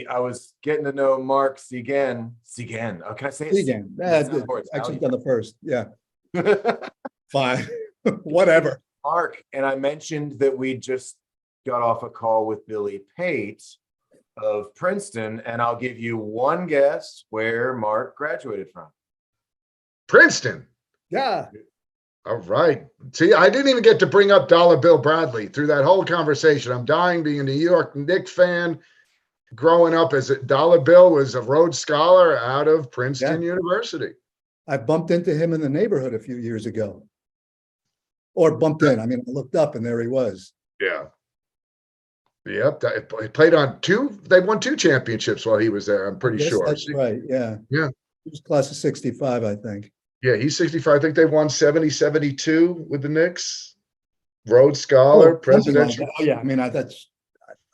I was getting to know Marc Segan. Segan. Oh, can I say it? Segan. Accent on the first. Yeah. Fine. Whatever. Marc, and I mentioned that we just got off a call with Billy Pate of Princeton, and I'll give you one guess where Marc graduated from. Princeton. Yeah. All right. See, I didn't even get to bring up Dollar Bill Bradley through that whole conversation. I'm dying being a New York Knicks fan. Growing up as a Dollar Bill was a Rhodes Scholar out of Princeton University. I bumped into him in the neighborhood a few years ago. Or bumped in. I mean, I looked up and there he was. Yeah. Yep. He played on they won 2 championships while he was there, I'm pretty sure. That's right. Yeah. Yeah. He was class of 65, I think. Yeah, he's 65. I think they won 70-72 with the Knicks. Rhodes Scholar, presidential. Like yeah, I mean, I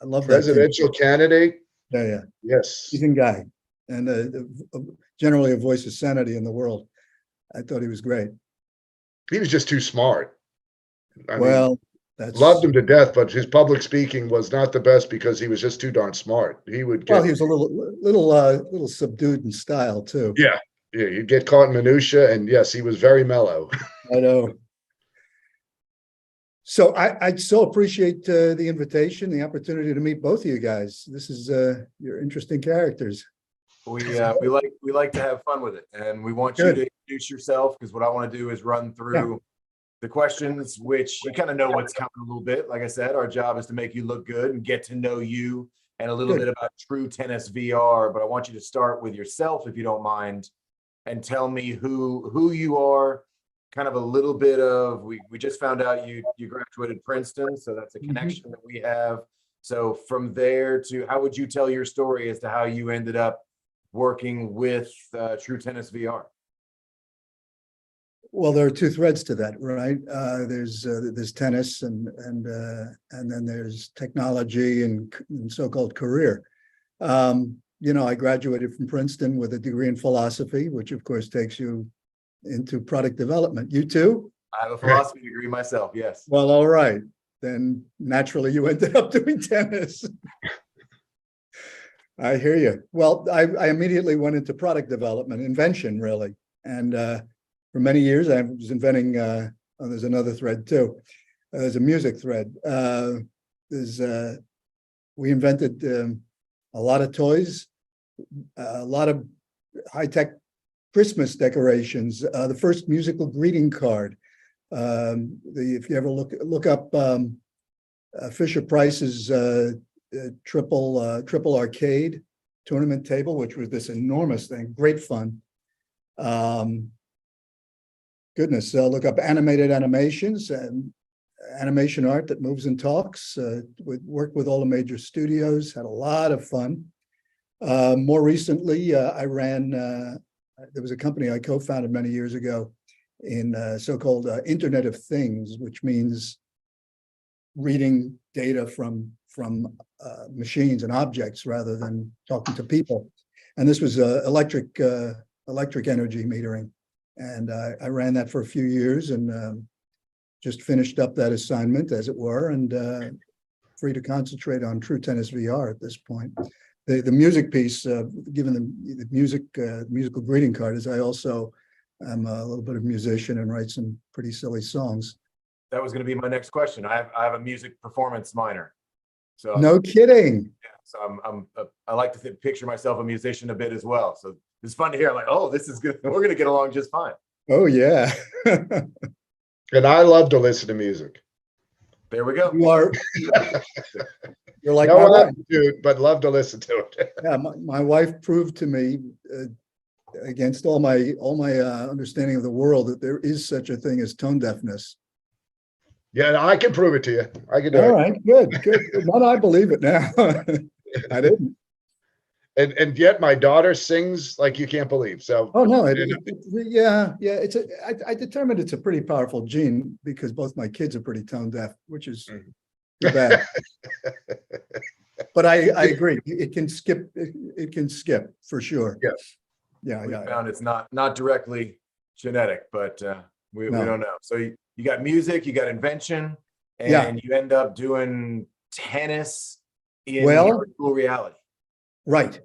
love that. Presidential candidate. Yeah. Yes. He's a guy. And generally a voice of sanity in the world. I thought he was great. He was just too smart. I mean, loved him to death, but his public speaking was not the best because he was just too darn smart. He would get. Well, he was a little subdued in style too. Yeah, you'd get caught in minutia, and yes, he was very mellow. I know. So I so appreciate the invitation, the opportunity to meet both of you guys. This is you're interesting characters. We like to have fun with it, and we want you to introduce yourself, because what I want to do is run through the questions, which you kind of know what's coming a little bit. Like I said, our job is to make you look good and get to know you and a little bit about True Tennis VR. But I want you to start with yourself, if you don't mind, and tell me who you are. Kind of a little bit of, we just found out you graduated Princeton, so that's a connection that we have. So from there to, how would you tell your story as to how you ended up working with True Tennis VR? Well, there are 2 threads to that, right? There's tennis, and then there's technology and so-called career. I graduated from Princeton with a degree in philosophy, which of course takes you into product development. You too? I have a philosophy degree myself, yes. Well, all right. Then naturally you ended up doing tennis. I hear you. Well, I immediately went into product development, invention really. And for many years I was inventing, there's another thread too. There's a music thread. We invented a lot of toys, a lot of high-tech Christmas decorations, the first musical greeting card. If you ever look up Fisher Price's triple arcade tournament table, which was this enormous thing, great fun. Goodness, look up animated animations and animation art that moves and talks. Worked with all the major studios, had a lot of fun. More recently, I ran. There was a company I co-founded many years ago in so-called Internet of Things, which means reading data from machines and objects rather than talking to people. And this was electric energy metering. And I ran that for a few years and just finished up that assignment, as it were, and free to concentrate on True Tennis VR at this point. The music piece, given the musical greeting card, is I also am a little bit of a musician and write some pretty silly songs. That was going to be my next question. I have a music performance minor. So no kidding. Yeah, so I like to picture myself a musician a bit as well. So it's fun to hear. I'm like, oh, this is good. We're going to get along just fine. Oh yeah. And I love to listen to music. There we go. You're like no one dude, but love to listen to it. Yeah, my wife proved to me, against all my understanding of the world, that there is such a thing as tone deafness. Yeah, I can prove it to you. I can do it. All right, good. Not I believe it now. I didn't. And yet my daughter sings like you can't believe. So oh no, yeah. I determined it's a pretty powerful gene because both my kids are pretty tone deaf, which is too bad. But I agree. It can skip. It can skip for sure. Yes. Yeah. We found it's not directly genetic, but we don't know. So you got music, you got invention, and you end up doing tennis in virtual reality. Right.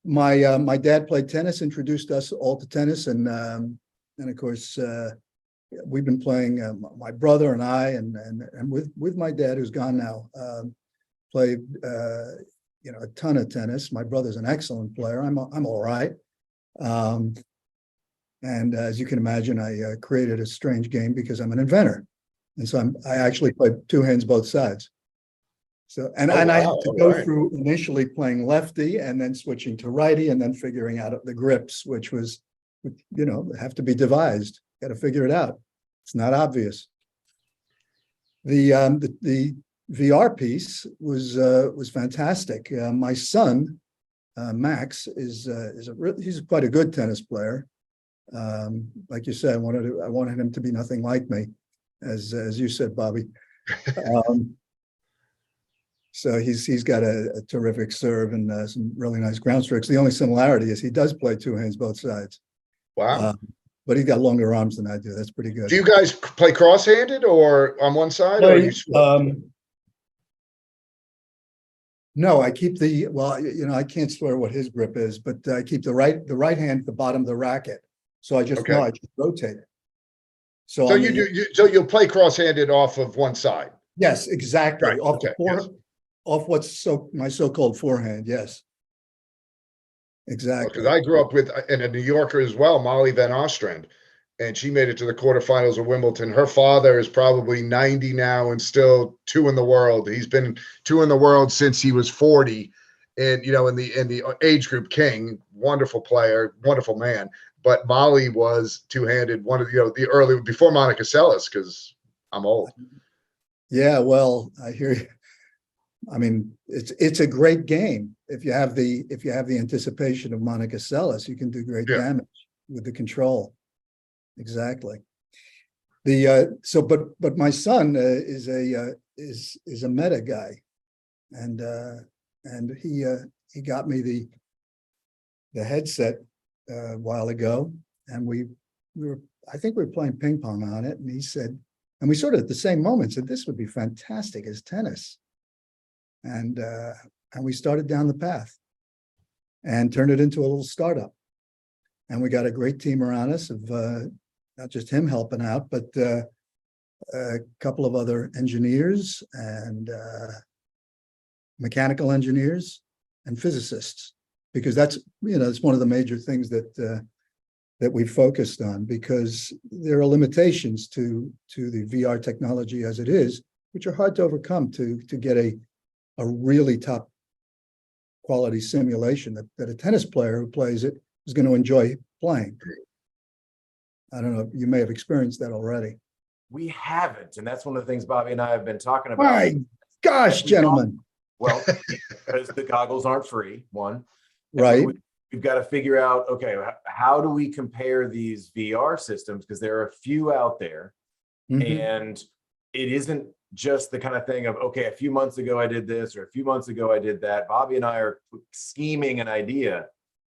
My dad played tennis, introduced us all to tennis, and of course we've been playing. My brother and I, and with my dad, who's gone now, played a ton of tennis. My brother's an excellent player. I'm all right. And as you can imagine, I created a strange game because I'm an inventor, and so I actually play two hands both sides. So and I had to go through initially playing lefty and then switching to righty and then figuring out the grips, which was, have to be devised. Got to figure it out. It's not obvious. The VR piece was fantastic. My son Max he's quite a good tennis player. Like you said, I wanted him to be nothing like me, as you said, Bobby. So he's got a terrific serve and some really nice ground strokes. The only similarity is he does play two hands both sides. Wow. But he's got longer arms than I do. That's pretty good. Do you guys play cross-handed or on one side? Or you no, I keep I can't swear what his grip is, but I keep the right hand at the bottom of the racket. So I just rotate it. So you'll play cross-handed off of one side. Yes, exactly. Right. Off what's my so-called forehand. Yes, exactly. Because I grew up with a New Yorker as well, Molly Van Ostrand, and she made it to the quarterfinals of Wimbledon. Her father is probably 90 now and still two in the world. He's been two in the world since he was 40, and in the age group king, wonderful player, wonderful man. But Molly was two-handed, one of the early before Monica Seles, because I'm old. Yeah, well, I hear you. I mean, it's a great game. If you have the anticipation of Monica Seles, you can do great damage with the control. Exactly. But my son is a meta guy, and he got me the headset a while ago, and we were playing ping pong on it, and he said, and we sort of at the same moment said, this would be fantastic as tennis. And we started down the path and turned it into a little startup. And we got a great team around us of not just him helping out, but a couple of other engineers and mechanical engineers and physicists, because that's one of the major things that we focused on, because there are limitations to the VR technology as it is, which are hard to overcome to get a really top quality simulation that a tennis player who plays it is going to enjoy playing. I don't know, you may have experienced that already. We haven't, and that's one of the things Bobby and I have been talking about. My gosh, gentlemen. Well, because the goggles aren't free, one. Right. We've got to figure out, okay, how do we compare these VR systems? Because there are a few out there, and it isn't just the kind of thing of, okay, a few months ago I did this, or a few months ago I did that. Bobby and I are scheming an idea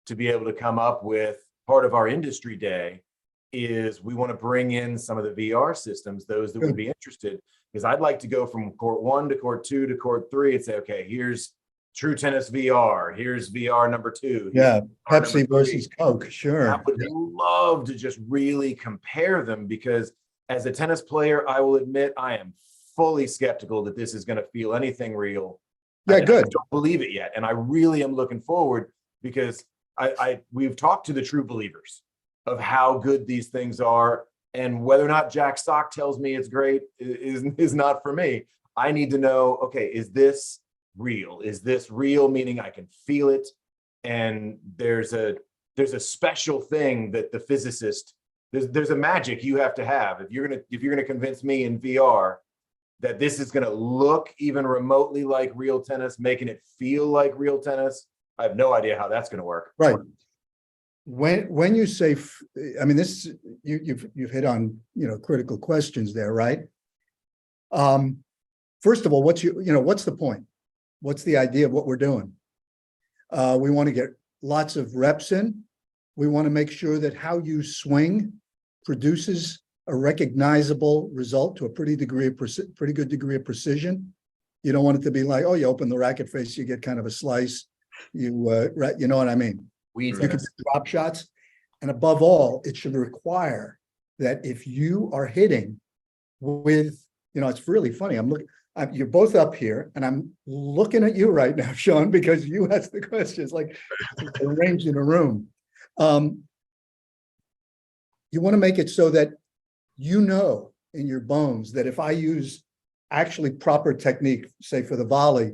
to be able to come up with part of our industry day is we want to bring in some of the VR systems, those that would be interested, because I'd like to go from court 1 to court 2 to court 3 and say, okay, here's True Tennis VR, here's VR number 2. Yeah, Pepsi versus Coke, sure. I would love to just really compare them, because as a tennis player, I will admit I am fully skeptical that this is going to feel anything real. Yeah, good. I don't believe it yet, and I really am looking forward, because we've talked to the true believers of how good these things are, and whether or not Jack Sock tells me it's great is not for me. I need to know, okay, is this real? Is this real, meaning I can feel it? And there's a special thing that the physicist, there's a magic you have to have if you're gonna convince me in VR that this is gonna look even remotely like real tennis, making it feel like real tennis. I have no idea how that's gonna work. Right. When you say, I mean, this you've hit on critical questions there, right? First of all, what's the point? What's the idea of what we're doing? We want to get lots of reps in. We want to make sure that how you swing produces a recognizable result to a pretty good degree of precision. You don't want it to be like, oh, you open the racket face, you get kind of a slice. You know what I mean? We You can tennis. drop shots. And above all, it should require that if you are hitting with, it's really funny. You're both up here and I'm looking at you right now, Sean, because you asked the questions like arranged in a room. You want to make it so that in your bones that if I use actually proper technique, say for the volley,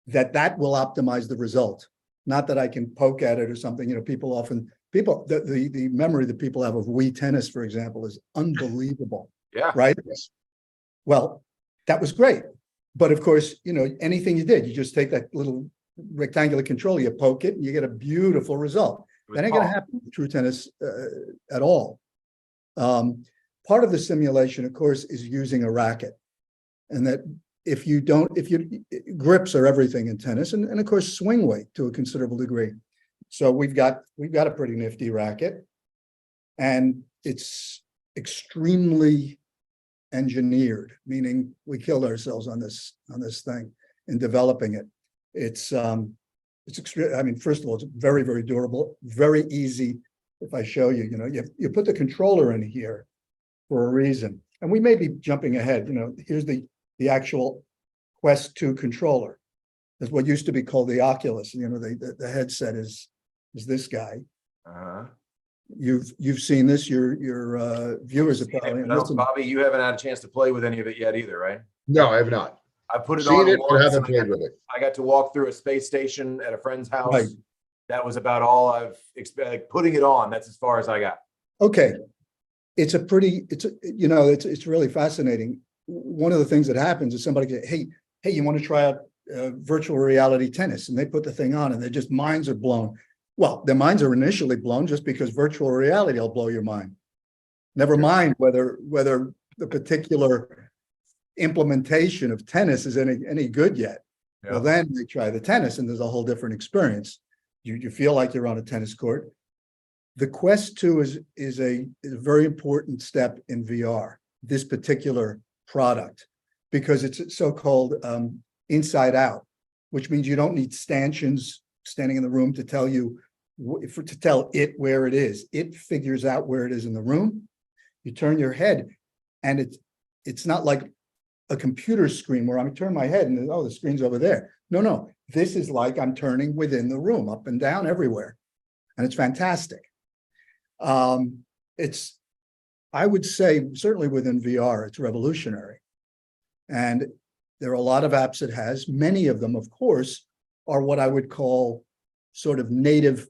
that will optimize the result. Not that I can poke at it or something. The memory that people have of Wii tennis, for example, is unbelievable. Yeah. Right. Yes. Well, that was great. But of course, anything you did, you just take that little rectangular controller, you poke it and you get a beautiful result. That ain't going to happen with true tennis at all. Part of the simulation, of course, is using a racket. And that grips are everything in tennis, and of course, swing weight to a considerable degree. So we've got a pretty nifty racket, and it's extremely engineered, meaning we killed ourselves on this thing in developing it. It's extreme. I mean, first of all, it's very, very durable, very easy. If I show you, you put the controller in here for a reason, and we may be jumping ahead. Here's the actual Quest 2 controller. That's what used to be called the Oculus. The headset is this guy. Uh-huh. You've seen this. Your viewers have probably. No, Bobby, you haven't had a chance to play with any of it yet either, right? No, I have not. I put it Seen on it, but once, haven't played with it. I got to walk through a space station at a friend's house. Right. That was about all I've expected. Putting it on, that's as far as I got. Okay, it's really fascinating. One of the things that happens is somebody goes, hey, you want to try out virtual reality tennis? And they put the thing on and their just minds are blown. Well, their minds are initially blown just because virtual reality will blow your mind. Never mind whether the particular implementation of tennis is any good yet. Yeah. Well, then they try the tennis and there's a whole different experience. You feel like you're on a tennis court. The Quest 2 is a very important step in VR, this particular product, because it's so-called inside out, which means you don't need stanchions standing in the room to tell you, to tell it where it is. It figures out where it is in the room. You turn your head and it's not like a computer screen where I'm turning my head and the screen's over there. No, this is like I'm turning within the room, up and down everywhere. And it's fantastic. I would say certainly within VR, it's revolutionary. And there are a lot of apps it has. Many of them, of course, are what I would call sort of native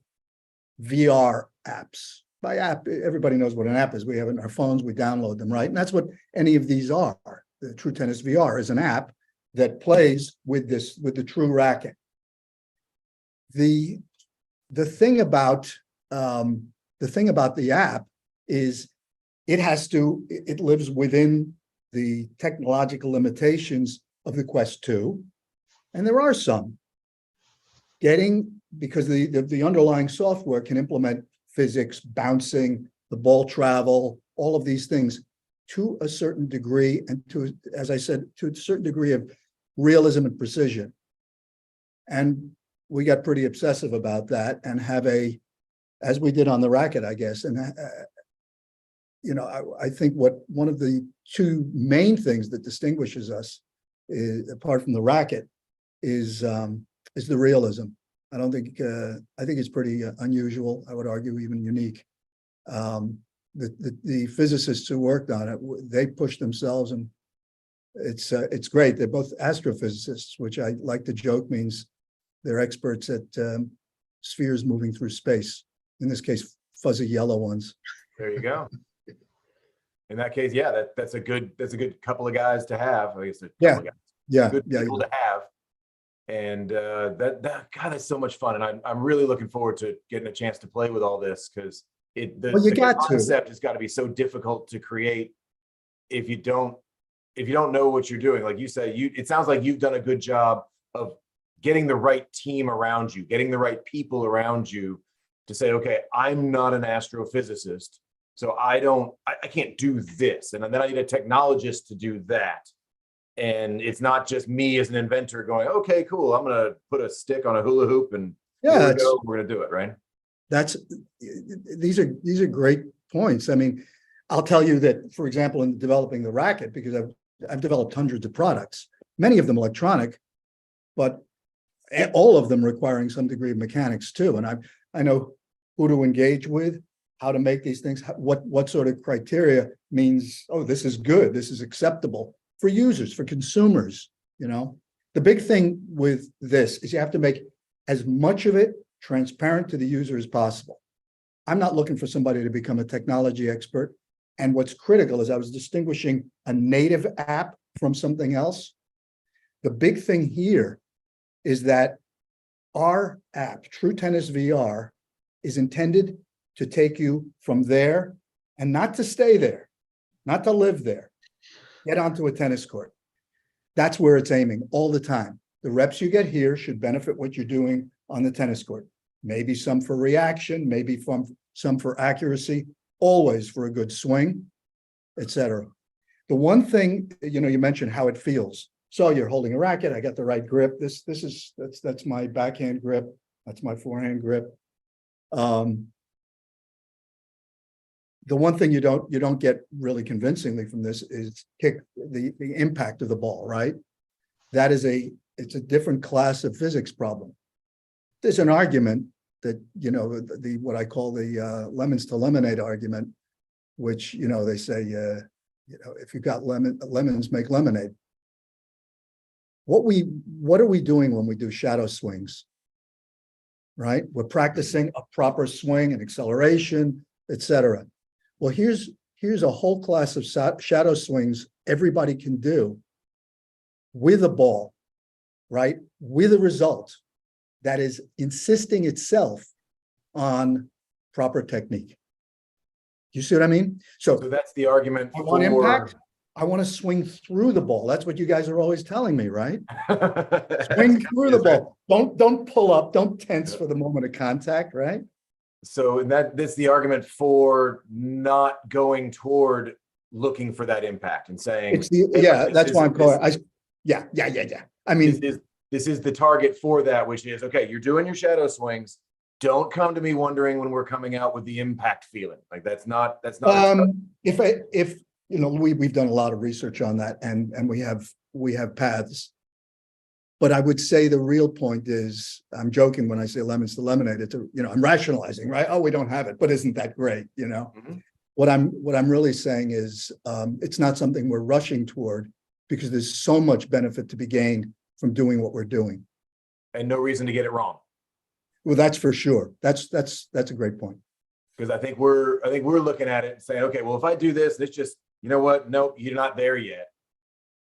VR apps. By app, everybody knows what an app is. We have it in our phones, we download them, right? And that's what any of these are. The True Tennis VR is an app that plays with the true racket. The thing about the app is it lives within the technological limitations of the Quest 2, and there are some. Because the underlying software can implement physics, bouncing, the ball travel, all of these things to a certain degree, and as I said, to a certain degree of realism and precision. And we got pretty obsessive about that and have as we did on the racket, I guess. And, I think one of the two main things that distinguishes us, apart from the racket, is the realism. I think it's pretty unusual. I would argue even unique. The physicists who worked on it, they pushed themselves, and it's great. They're both astrophysicists, which I like to joke means they're experts at spheres moving through space. In this case, fuzzy yellow ones. There you go. In that case, yeah, that's a good couple of guys to have. I guess good people to have. And God, that's so much fun, and I'm really looking forward to getting a chance to play with all this, because the concept has got to be so difficult to create if you don't know what you're doing. Like you said, it sounds like you've done a good job of getting the right team around you, getting the right people around you to say, okay, I'm not an astrophysicist, so I can't do this, and then I need a technologist to do that. And it's not just me as an inventor going, okay, cool, I'm going to put a stick on a hula hoop and Yeah, Here we that's go. We're going to do it, right? that's these are great points. I mean, I'll tell you that, for example, in developing the racket, because I've developed hundreds of products, many of them electronic, but all of them requiring some degree of mechanics too. And I know who to engage with, how to make these things, what sort of criteria means, oh, this is good, this is acceptable for users, for consumers, you know. The big thing with this is you have to make as much of it transparent to the user as possible. I'm not looking for somebody to become a technology expert. And what's critical is I was distinguishing a native app from something else. The big thing here is that our app, True Tennis VR, is intended to take you from there and not to stay there, not to live there, get onto a tennis court. That's where it's aiming all the time. The reps you get here should benefit what you're doing on the tennis court. Maybe some for reaction, maybe some for accuracy, always for a good swing, etc. The one thing, you know, you mentioned how it feels. So you're holding a racket, I got the right grip. That's my backhand grip, that's my forehand grip. The one thing you don't get really convincingly from this is the impact of the ball, right? It's a different class of physics problem. There's an argument that, you know, what I call the lemons to lemonade argument, which, you know, they say, you know, if you've got lemons, make lemonade. What are we doing when we do shadow swings? Right? We're practicing a proper swing and acceleration, etc. Well, here's a whole class of shadow swings everybody can do with a ball, right? With a result that is insisting itself on proper technique. You see what I mean? So that's the argument I want impact. I want to swing through the ball. That's what you guys are always telling me, right? Swing through the ball. Don't pull up. Don't tense for the moment of contact, right? So that's the argument for not going toward looking for that impact and saying, it's the, yeah, that's why I'm calling. Yeah. I mean, this is the target for that, which is, okay, you're doing your shadow swings. Don't come to me wondering when we're coming out with the impact feeling. Like that's not. If you know, we've done a lot of research on that, and we have paths. But I would say the real point is, I'm joking when I say lemons to lemonade. It's you know, I'm rationalizing, right? Oh, we don't have it, but isn't that great? You know, what I'm really saying is, it's not something we're rushing toward, because there's so much benefit to be gained from doing what we're doing, and no reason to get it wrong. Well, that's for sure. That's a great point. Because I think we're looking at it and saying, okay, well, if I do this, it's just, you know what? Nope, you're not there yet.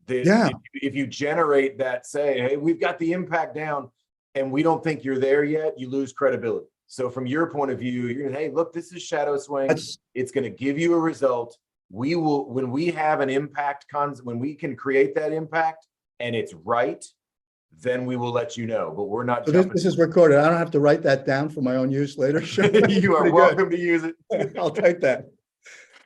If you generate that, say, hey, we've got the impact down and we don't think you're there yet, you lose credibility. So from your point of view, you're, hey, look, this is shadow swing. It's going to give you a result. We will, when we have an impact, when we can create that impact and it's right, then we will let you know. But we're not. So this is recorded. I don't have to write that down for my own use later. Sure. You are welcome to use it. I'll take that.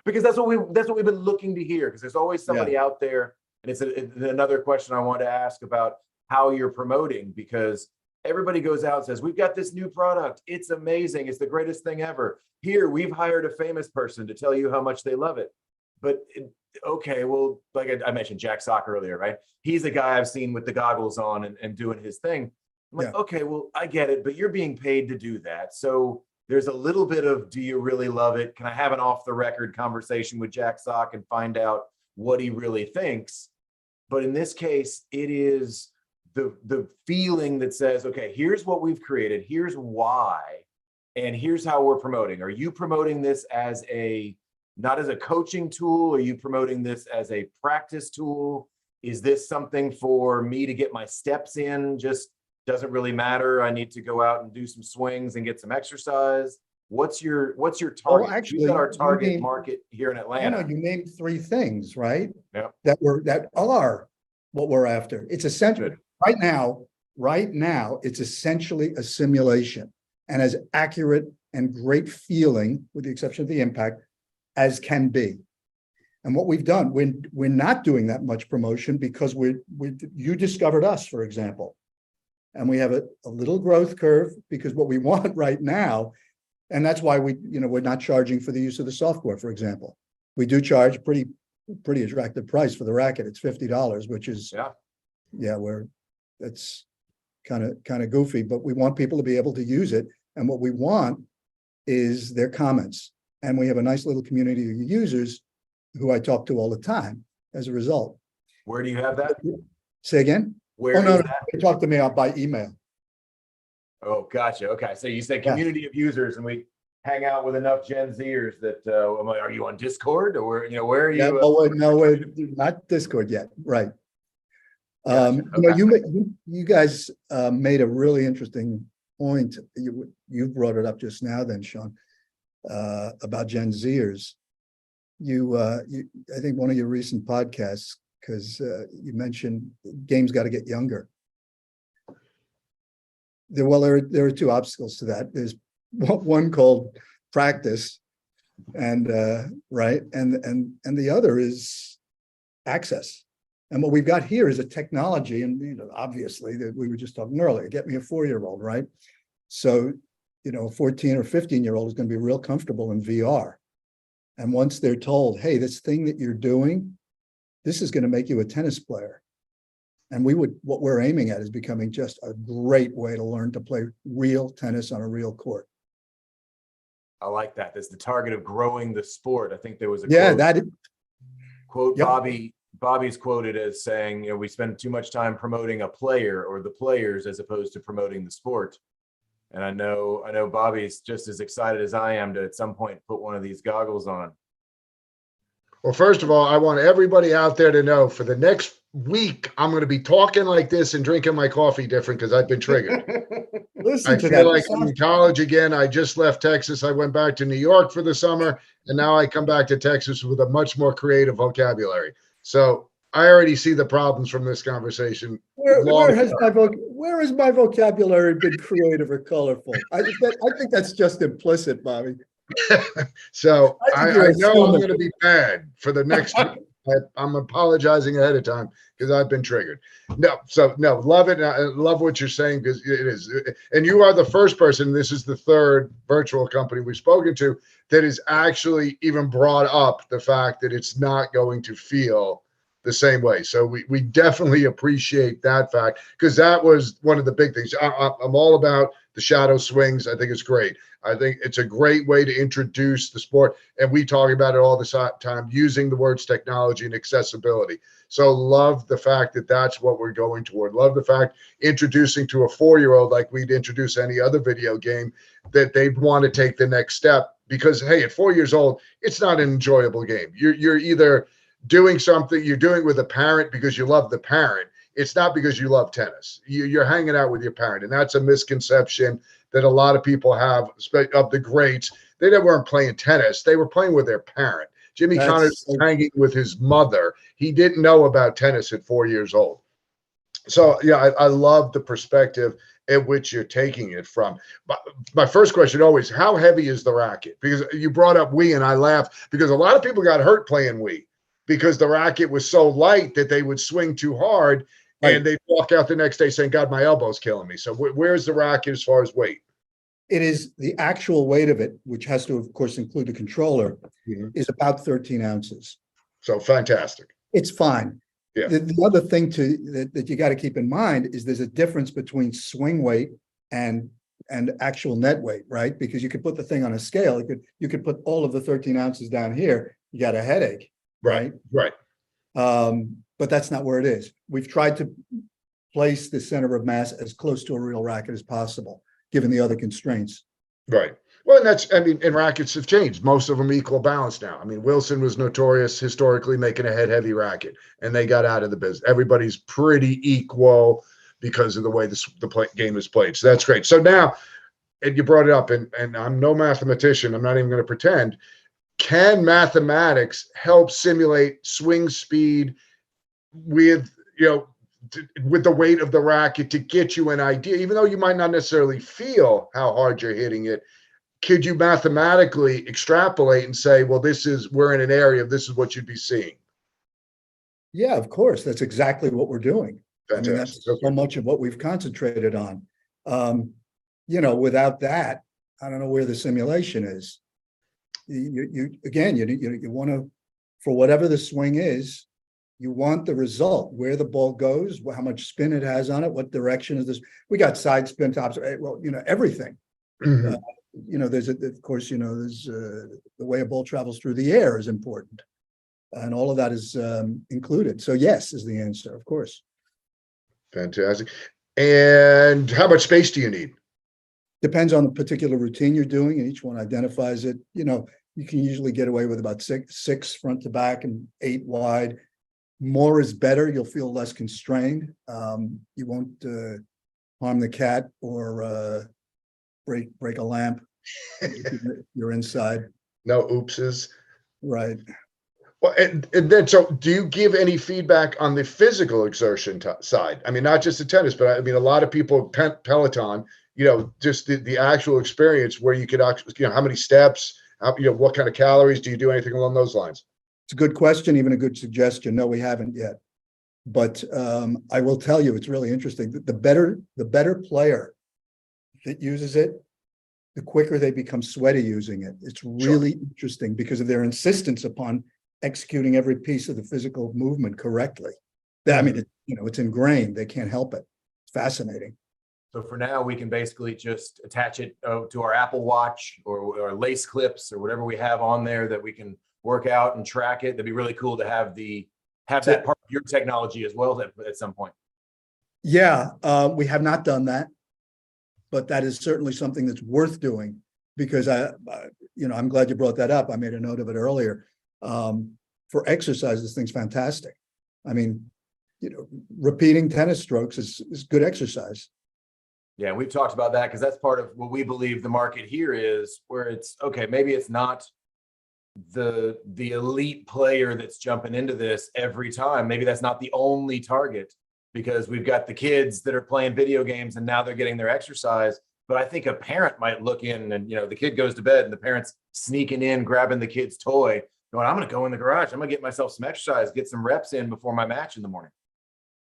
Because that's what we've been looking to hear. Because there's always somebody out there. And it's another question I want to ask about how you're promoting, because everybody goes out and says, we've got this new product. It's amazing. It's the greatest thing ever. Here, we've hired a famous person to tell you how much they love it. But okay, well, like I mentioned Jack Sock earlier, right? He's the guy I've seen with the goggles on and doing his thing. I'm like, okay, well, I get it, but you're being paid to do that. So there's a little bit of, do you really love it? Can I have an off the record conversation with Jack Sock and find out what he really thinks? But in this case, it is the feeling that says, okay, here's what we've created, here's why, and here's how we're promoting. Are you promoting this as not as a coaching tool? Are you promoting this as a practice tool? Is this something for me to get my steps in? Just doesn't really matter. I need to go out and do some swings and get some exercise. What's your target? Well, actually, we've got our target market here in Atlanta. You named three things, right? Yeah. That are what we're after. It's essential. Right now, it's essentially a simulation, and as accurate and great feeling, with the exception of the impact, as can be. And what we've done, we're not doing that much promotion because you discovered us, for example. and we have a little growth curve, because what we want right now, and that's why we're not charging for the use of the software, for example. We do charge pretty attractive price for the racket. It's $50, which is, that's kind of goofy, but we want people to be able to use it. And what we want is their comments. And we have a nice little community of users who I talk to all the time as a result. Where do you have that? Say again? Where no, is that? They talk to me by email. Oh, gotcha. Okay. So you said community of users, and we hang out with enough Gen Zers that, I'm like, are you on Discord, or where are you? No, we're not Discord yet. Right. Gotcha. You guys made a really interesting point. You brought it up just now then, Sean, about Gen Zers. I think one of your recent podcasts, because you mentioned games got to get younger. There are two obstacles to that. There's one called practice, and and the other is access. And what we've got here is a technology, and obviously that we were just talking earlier. Get me a 4-year-old, right? So, a 14 or 15-year-old is going to be real comfortable in VR. And once they're told, hey, this thing that you're doing, this is going to make you a tennis player. And what we're aiming at is becoming just a great way to learn to play real tennis on a real court. I like that. That's the target of growing the sport. I think there was a quote. Yep. Bobby's quoted as saying, we spend too much time promoting a player or the players as opposed to promoting the sport. And I know Bobby's just as excited as I am to at some point put one of these goggles on. Well, first of all, I want everybody out there to know for the next week, I'm going to be talking like this and drinking my coffee different because I've been triggered. I feel like I'm in college again. I just left Texas. I went back to New York for the summer, and now I come back to Texas with a much more creative vocabulary. So I already see the problems from this conversation. Where has my vocabulary been creative or colorful? I think that's just implicit, Bobby. So I know I'm going to be bad for the next week. I'm apologizing ahead of time because I've been triggered. No, love it. I love what you're saying because it is. And you are the first person, this is the third virtual company we've spoken to that has actually even brought up the fact that it's not going to feel the same way. So we definitely appreciate that fact because that was one of the big things. I'm all about the shadow swings. I think it's great. I think it's a great way to introduce the sport. And we talk about it all the time, using the words technology and accessibility. So love the fact that that's what we're going toward. Love the fact introducing to a 4-year-old, like we'd introduce any other video game, that they'd want to take the next step because, hey, at 4 years old, it's not an enjoyable game. You're either doing something you're doing with a parent because you love the parent. It's not because you love tennis. You're hanging out with your parent. And that's a misconception that a lot of people have of the greats. They weren't playing tennis. They were playing with their parent. Jimmy Connors was hanging with his mother. He didn't know about tennis at 4 years old. So, yeah, I love the perspective at which you're taking it from. My first question always, how heavy is the racket? Because you brought up Wii, and I laughed because a lot of people got hurt playing Wii because the racket was so light that they would swing too hard. Right. And they'd walk out the next day saying, God, my elbow's killing me. So where's the racket as far as weight? It is the actual weight of it, which has to, of course, include the controller, is about 13 ounces. So fantastic. It's fine. Yeah. The other thing that you got to keep in mind is there's a difference between swing weight and actual net weight, right? Because you could put the thing on a scale. You could put all of the 13 ounces down here. You got a headache. Right. But that's not where it is. We've tried to place the center of mass as close to a real racket as possible, given the other constraints. Right. Well, and rackets have changed. Most of them equal balance now. I mean, Wilson was notorious historically making a head-heavy racket, and they got out of the business. Everybody's pretty equal because of the way the game is played. So that's great. So now, and you brought it up, and I'm no mathematician. I'm not even going to pretend. Can mathematics help simulate swing speed with the weight of the racket to get you an idea, even though you might not necessarily feel how hard you're hitting it? Could you mathematically extrapolate and say, well, we're in an area of this is what you'd be seeing? Yeah, of course. That's exactly what we're doing. I mean, that's Fantastic. so Okay. much of what we've concentrated on. Without that, I don't know where the simulation is. You again, you want to, for whatever the swing is, you want the result, where the ball goes, how much spin it has on it, what direction is this? We got side spin, tops, well, everything. Mhm. There's of course, there's the way a ball travels through the air is important, and all of that is included. So yes, is the answer, of course. Fantastic. And how much space do you need? Depends on the particular routine you're doing, and each one identifies it. You can usually get away with about six front to back and 8 wide. More is better. You'll feel less constrained. You won't harm the cat or break a lamp. You're inside. No oopses. Right. Well, and then, so do you give any feedback on the physical exertion side? I mean, not just the tennis, but I mean, a lot of people, Peloton, just the actual experience where you could actually, how many steps, what kind of calories, do you do anything along those lines? It's a good question, even a good suggestion. No, we haven't yet. But I will tell you, it's really interesting. The better player that uses it, the quicker they become sweaty using it. It's really interesting because of their insistence upon executing every piece of the physical movement correctly. I mean, it's ingrained. They can't help it. It's fascinating. So for now, we can basically just attach it to our Apple Watch or lace clips or whatever we have on there that we can work out and track it. That'd be really cool to have that part of your technology as well at some point. Yeah, we have not done that, but that is certainly something that's worth doing because I'm glad you brought that up. I made a note of it earlier. For exercise, this thing's fantastic. I mean, repeating tennis strokes is good exercise. Yeah, we've talked about that because that's part of what we believe the market here is, where it's okay, maybe it's not the elite player that's jumping into this every time. Maybe that's not the only target, because we've got the kids that are playing video games and now they're getting their exercise. But I think a parent might look in and, the kid goes to bed and the parent's sneaking in, grabbing the kid's toy, going, I'm going to go in the garage. I'm going to get myself some exercise, get some reps in before my match in the morning.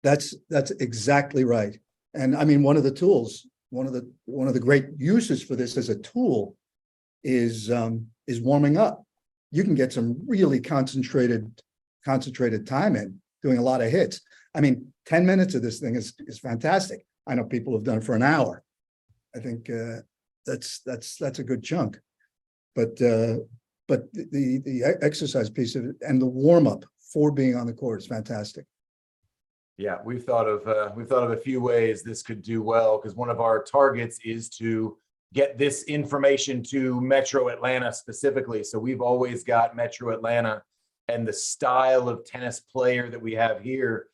That's exactly right. And I mean, one of the tools, one of the great uses for this as a tool is warming up. You can get some really concentrated time in doing a lot of hits. I mean, 10 minutes of this thing is fantastic. I know people have done it for an hour. I think that's a good chunk. But the exercise piece of it and the warm up for being on the court is fantastic. Yeah, we've thought of a few ways this could do well, because one of our targets is to get this information to Metro Atlanta specifically. So we've always got Metro Atlanta and the style of tennis player that we have here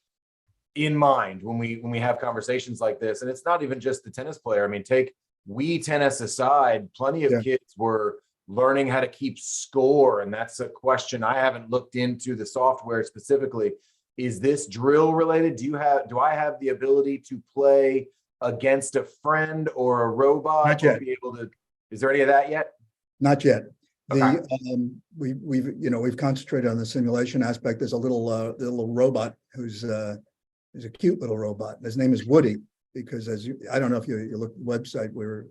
in mind when we have conversations like this. And it's not even just the tennis player. I mean, take Wii tennis aside, plenty of kids were learning how to keep score. And that's a question I haven't looked into the software specifically. Is this drill related? Do I have the ability to play against a friend or a robot? Not yet. Is there any of that yet? Not yet. Okay. We've concentrated on the simulation aspect. There's a little robot who's a cute little robot. His name is Woody, because I don't know if you look at the website where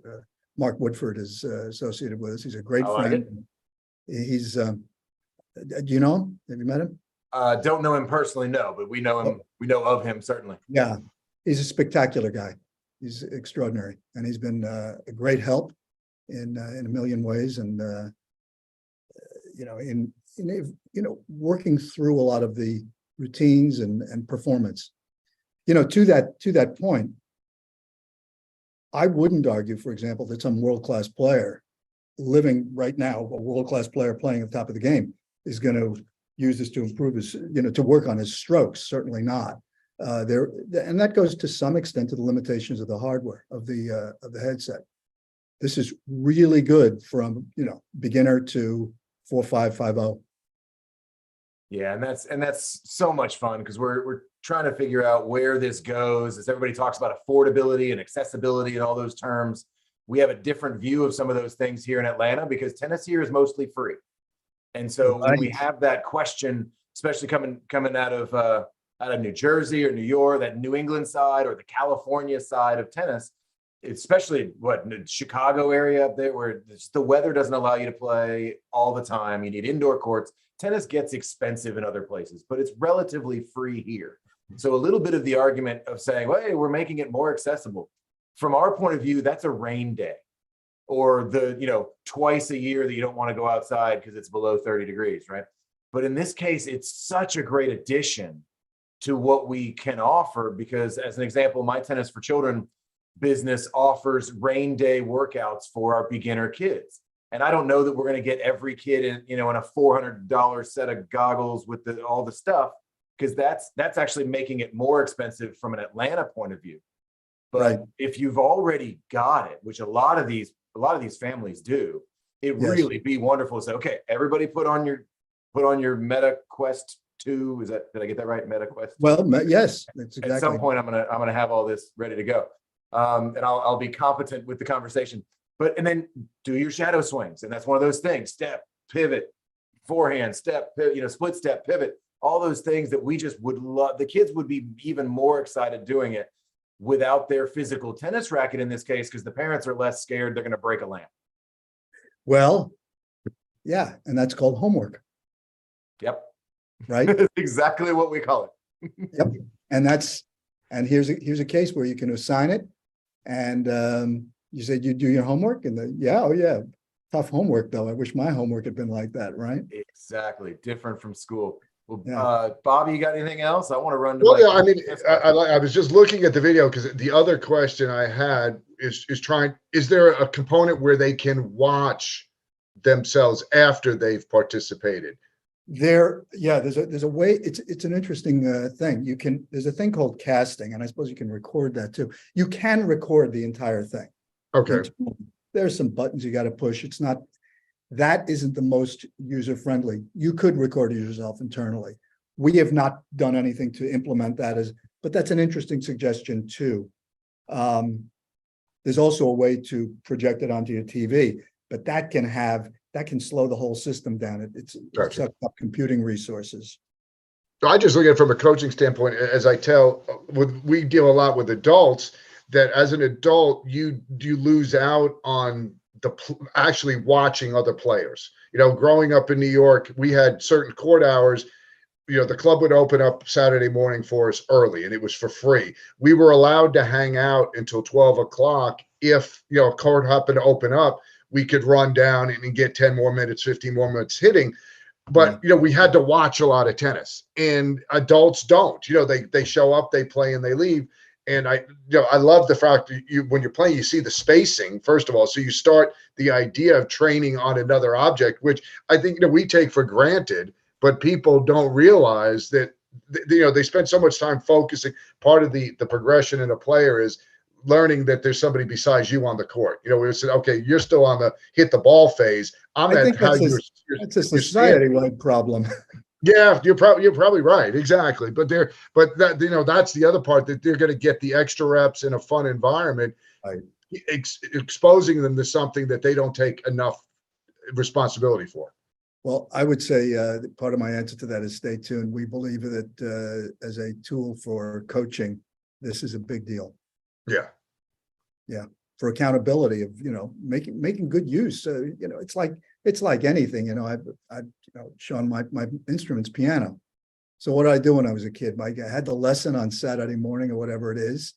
Marc Woodforde is associated with us. He's a great friend. He's do you know him? Have you met him? Don't know him personally, no, but we know him. We know of him, certainly. Yeah, he's a spectacular guy. He's extraordinary, and he's been a great help in a million ways. And working through a lot of the routines and performance. To that point, I wouldn't argue, for example, that some world-class player living right now, a world-class player playing at the top of the game, is going to use this to improve his, to work on his strokes. Certainly not. And that goes to some extent to the limitations of the hardware of the headset. This is really good from beginner to 4.550. Yeah, and that's so much fun, because we're trying to figure out where this goes. As everybody talks about affordability and accessibility and all those terms, we have a different view of some of those things here in Atlanta, because tennis here is mostly free. And so when we have that question, especially coming out of out of New Jersey or New York, that New England side or the California side of tennis, especially Chicago area up there where the weather doesn't allow you to play all the time. You need indoor courts. Tennis gets expensive in other places, but it's relatively free here. So a little bit of the argument of saying, well, hey, we're making it more accessible. From our point of view, that's a rain day, or twice a year that you don't want to go outside because it's below 30 degrees, right? But in this case, it's such a great addition to what we can offer, because as an example, my Tennis for Children business offers rain day workouts for our beginner kids. And I don't know that we're going to get every kid in a $400 set of goggles with all the stuff, because that's actually making it more expensive from an Atlanta point of view. But Right. if you've already got it, which a lot of these families do, it Yes. really be wonderful to say, okay, everybody put on your Meta Quest 2. Did I get that right? Meta Quest 2? Well, yes, that's exactly. At some point, I'm gonna have all this ready to go, and I'll be competent with the conversation. And then do your shadow swings, and that's one of those things: step, pivot, forehand, step, pivot, split step, pivot. All those things that we just would love. The kids would be even more excited doing it without their physical tennis racket in this case, because the parents are less scared they're going to break a lamp. Well, yeah, and that's called homework, Yep. right? That's exactly what we call it. Yep. And here's a case where you can assign it, and you said you do your homework, and tough homework though. I wish my homework had been like that, right? Exactly. Different from school. Well, Yeah. Bobby, you got anything else? I want to run to Well, yeah, I mean, I was just looking at the video, because the other question I had is there a component where they can watch themselves after they've participated? There's a way. It's an interesting thing. There's a thing called casting, and I suppose you can record that too. You can record the entire thing. Okay. There's some buttons you got to push. That isn't the most user-friendly. You could record it yourself internally. We have not done anything to implement that, but that's an interesting suggestion too. There's also a way to project it onto your TV, but that can slow the whole system down. It Gotcha. sucks up computing resources. I just look at it from a coaching standpoint, as I tell, we deal a lot with adults, that as an adult, you lose out on actually watching other players. Growing up in New York, we had certain court hours. The club would open up Saturday morning for us early, and it was for free. We were allowed to hang out until 12 o'clock. If a court happened to open up, we could run down and get 10 more minutes, 15 more minutes hitting. But we had to watch a lot of tennis, and adults don't. They show up, they play, and they leave. And I love the fact that when you're playing, you see the spacing, first of all. So you start the idea of training on another object, which I think we take for granted, but people don't realize that they spend so much time focusing. Part of the progression in a player is learning that there's somebody besides you on the court. We said, okay, you're still on the hit the ball phase. I think that's a society-wide problem. Yeah, you're probably right. Exactly. But that's the other part, that they're going to get the extra reps in a fun environment, Right. Exposing them to something that they don't take enough responsibility for. Well, I would say part of my answer to that is stay tuned. We believe that as a tool for coaching, this is a big deal. Yeah. Yeah. For accountability of, making good use. It's like anything, I've shown my instruments, piano. So what did I do when I was a kid? I had the lesson on Saturday morning or whatever it is.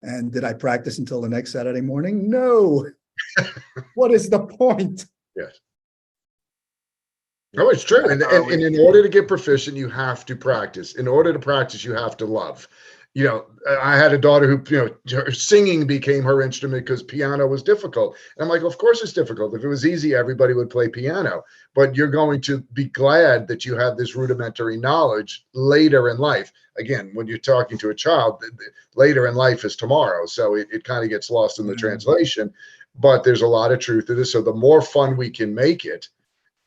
And did I practice until the next Saturday morning? No. What is the point? Yes. No, it's true. And in order to get proficient, you have to practice. In order to practice, you have to love. I had a daughter who, her singing became her instrument because piano was difficult. And I'm like, of course it's difficult. If it was easy, everybody would play piano. But you're going to be glad that you have this rudimentary knowledge later in life. Again, when you're talking to a child, later in life is tomorrow. So it kind of gets lost in the translation. But there's a lot of truth to this. So the more fun we can make it,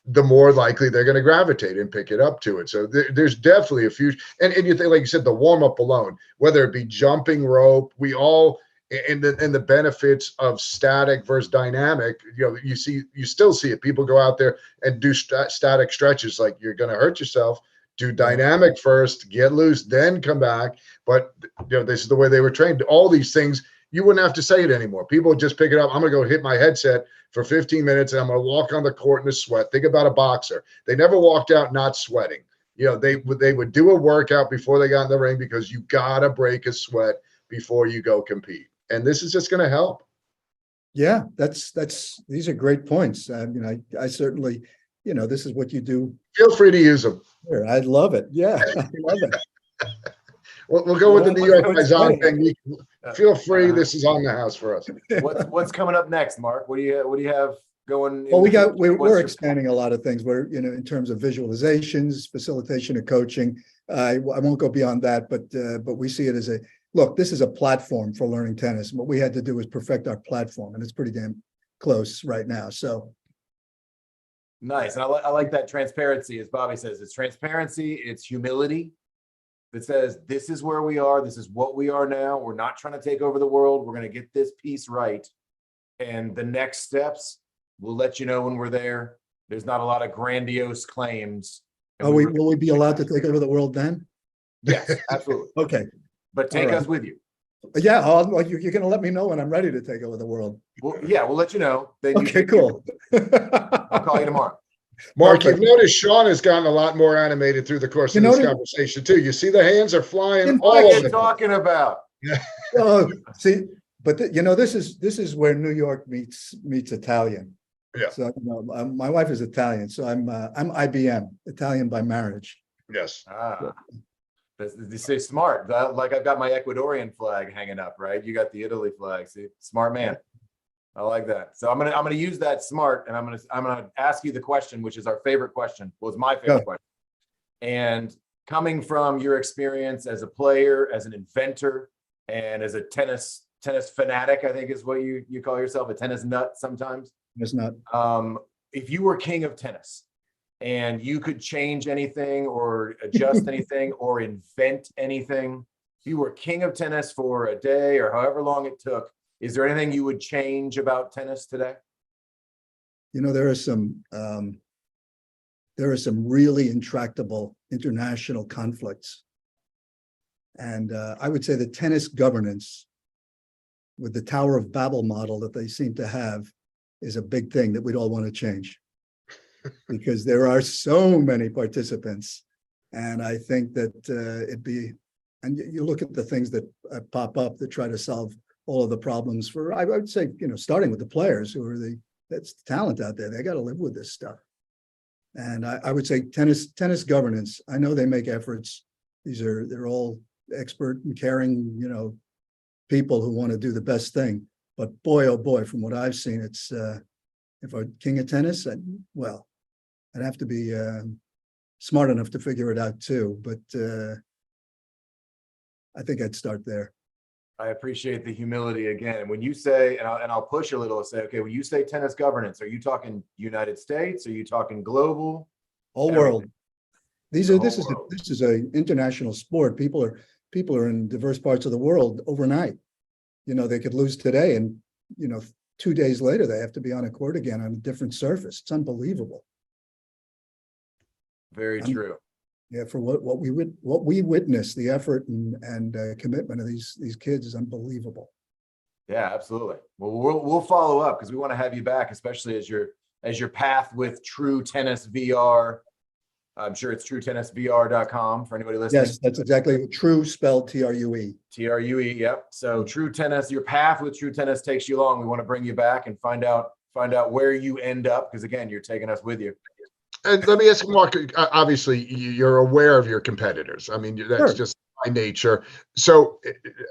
the more likely they're going to gravitate and pick it up to it. So there's definitely a few, and you think, like you said, the warm up alone, whether it be jumping rope, we all, and the benefits of static versus dynamic, you still see it. People go out there and do static stretches, like you're going to hurt yourself. Do dynamic first, get loose, then come back. But this is the way they were trained. All these things, you wouldn't have to say it anymore. People would just pick it up. I'm going to go hit my headset for 15 minutes, and I'm going to walk on the court in a sweat. Think about a boxer. They never walked out not sweating. They would do a workout before they got in the ring because you got to break a sweat before you go compete. And this is just going to help. Yeah, these are great points. I certainly, this is what you do. Feel free to use them. Sure, I love it. Yeah, I love it. We'll go with the New York guys on thing. Feel free. This is on the house for us. What's coming up next, Mark? What do you have going? Well, we're expanding a lot of things. We're in terms of visualizations, facilitation of coaching. I won't go beyond that, but we see it as look. This is a platform for learning tennis. What we had to do is perfect our platform, and it's pretty damn close right now. So nice, and I like that transparency, as Bobby says. It's transparency. It's humility. That says, this is where we are. This is what we are now. We're not trying to take over the world. We're going to get this piece right. And the next steps, we'll let you know when we're there. There's not a lot of grandiose claims. Will we be allowed to take over the world then? Yes, absolutely. Okay. But take us with you. Yeah, you're going to let me know when I'm ready to take over the world. Well, yeah, we'll let you know. Then okay, cool. I'll call you tomorrow. Mark, you've noticed Sean has gotten a lot more animated through the course of this conversation too. You see the hands are flying all over. What are you talking about? See, but this is where New York meets Italian. Yeah. So my wife is Italian, so I'm IBM, Italian by marriage. Yes. You say smart. Like I've got my Ecuadorian flag hanging up, right? You got the Italy flag. See, smart man. I like that. So I'm gonna use that smart, and I'm gonna ask you the question, which is our favorite question. Well, it's my favorite question. And coming from your experience as a player, as an inventor, and as a tennis fanatic, I think is what you call yourself, a tennis nut sometimes. Tennis nut. If you were king of tennis and you could change anything or adjust anything or invent anything, if you were king of tennis for a day or however long it took, is there anything you would change about tennis today? There are some really intractable international conflicts. And I would say the tennis governance with the Tower of Babel model that they seem to have is a big thing that we'd all want to change because there are so many participants. And I think that and you look at the things that pop up that try to solve all of the problems I would say, starting with the players who are that's talent out there. They got to live with this stuff. And I would say tennis governance. I know they make efforts. They're all expert and caring, people who want to do the best thing. But boy, oh boy, from what I've seen, it's if I'm king of tennis, I'd have to be smart enough to figure it out too. But I think I'd start there. I appreciate the humility again. When you say, and I'll push a little and say, okay, when you say tennis governance, are you talking United States? Are you talking global? Whole world. This is an international sport. People are in diverse parts of the world overnight. They could lose today, and 2 days later they have to be on a court again on a different surface. It's unbelievable. Very true. Yeah, for what we witness, the effort and commitment of these kids is unbelievable. Yeah, absolutely. Well, we'll follow up because we want to have you back, especially as your path with True Tennis VR. I'm sure it's truetennisvr.com for anybody listening. Yes, that's exactly true, spelled TRUE. TRUE, yep. So True Tennis, your path with True Tennis takes you along. We want to bring you back and find out where you end up because again, you're taking us with you. And let me ask you, Mark, obviously you're aware of your competitors. I mean, that's just by nature. So,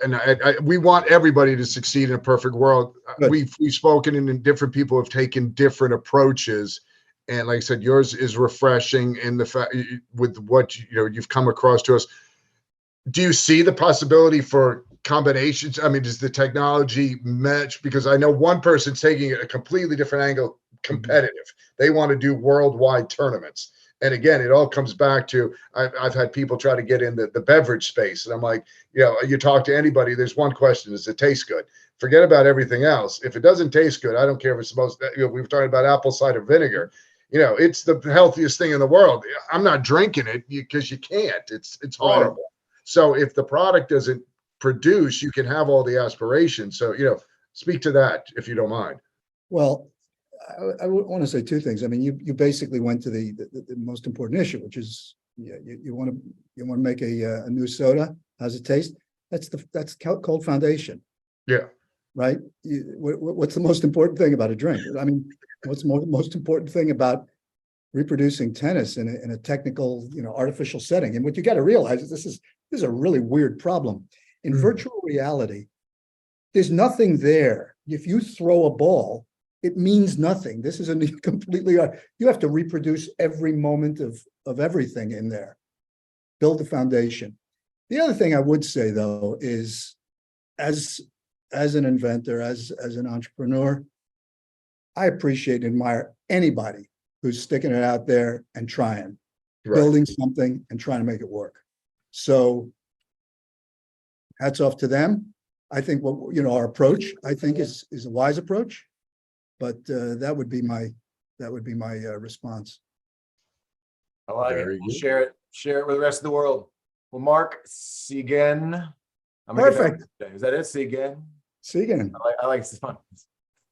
and we want everybody to succeed in a perfect world. We've spoken and different people have taken different approaches. And like I said, yours is refreshing in the fact with what you've come across to us. Do you see the possibility for combinations? I mean, does the technology match? Because I know one person's taking it a completely different angle, competitive. They want to do worldwide tournaments. And again, it all comes back to, I've had people try to get in the beverage space. And I'm like, you talk to anybody, there's one question, does it taste good? Forget about everything else. If it doesn't taste good, I don't care if it's we were talking about apple cider vinegar. it's the healthiest thing in the world. I'm not drinking it because you can't. It's horrible. So if the product doesn't produce, you can have all the aspirations. So, speak to that if you don't mind. Well, I want to say two things. I mean, you basically went to the most important issue, which is you want to make a new soda. How's it taste? That's called foundation. Yeah. Right. What's the most important thing about a drink? I mean, what's the most important thing about reproducing tennis in a technical, artificial setting? And what you got to realize is this is a really weird problem. In virtual reality, there's nothing there. If you throw a ball, it means nothing. This is a completely, you have to reproduce every moment of everything in there. Build the foundation. The other thing I would say, though, is as an inventor, as an entrepreneur, I appreciate and admire anybody who's sticking it out there and trying, building something and trying to make it work. So hats off to them. I think our approach, I think is a wise approach, but that would be my response. I like it. Share it with the rest of the world. Well, Marc Segan. Perfect. Is that it? Segan? Segan. I like it's fun.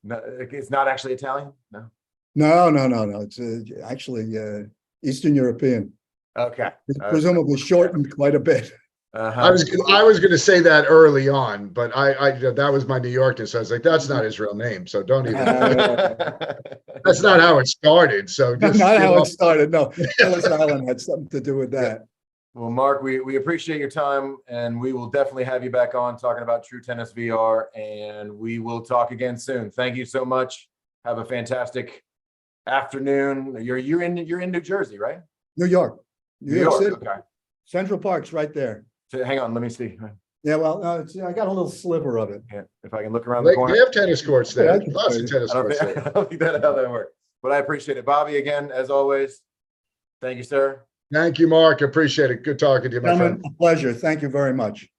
No, it's not actually Italian? No. No. It's actually Eastern European. Okay. It's presumably shortened quite a bit. I was going to say that early on, but I that was my New Yorkness. I was like, that's not his real name, so don't even. That's not how it started. So just, not how it started. No, Ellis Island had something to do with that. Well, Marc, we appreciate your time, and we will definitely have you back on talking about True Tennis VR, and we will talk again soon. Thank you so much. Have a fantastic afternoon. You're in New Jersey, right? New York City. Okay. Central Park's right there. So, hang on, let me see. Yeah, well, I got a little sliver of it. Yeah, if I can look around the corner. They have tennis courts there. Lots of tennis I courts there. don't think that's how that works. But I appreciate it. Bobby, again, as always, thank you, sir. Thank you, Marc. Appreciate it. Good talking to you, my friend. A pleasure. Thank you very much.